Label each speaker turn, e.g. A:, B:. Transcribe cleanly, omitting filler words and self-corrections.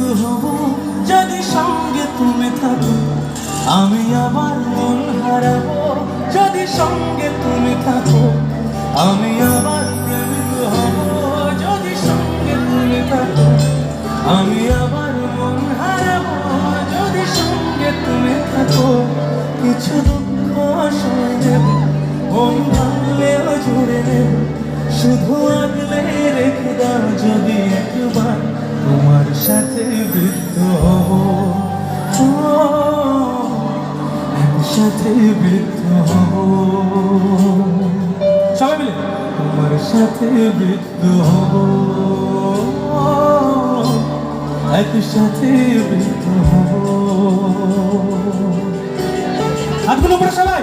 A: মৃত্যু হব যদি সঙ্গে তুমি থাকো। আমি আবার মন হারাবো যদি সঙ্গে তুমি থাকো। আমি আবার প্রেমিক হব যদি সঙ্গে তুমি থাকো। আমি আবার মন হারাবো যদি সঙ্গে তুমি থাকো। কিছু দুঃখ সয়ে নেব, মন ভাঙলেও জুড়ে নেব, শুধু আগলে রেখে দাও যদি একবার তোমার সাথে বৃদ্ধ হব। একসাথে বৃদ্ধ হব, সবাই মিলে তোমার সাথে বৃদ্ধ হব, একসাথে বৃদ্ধ হব। হাতগুলো উপরে সবাই।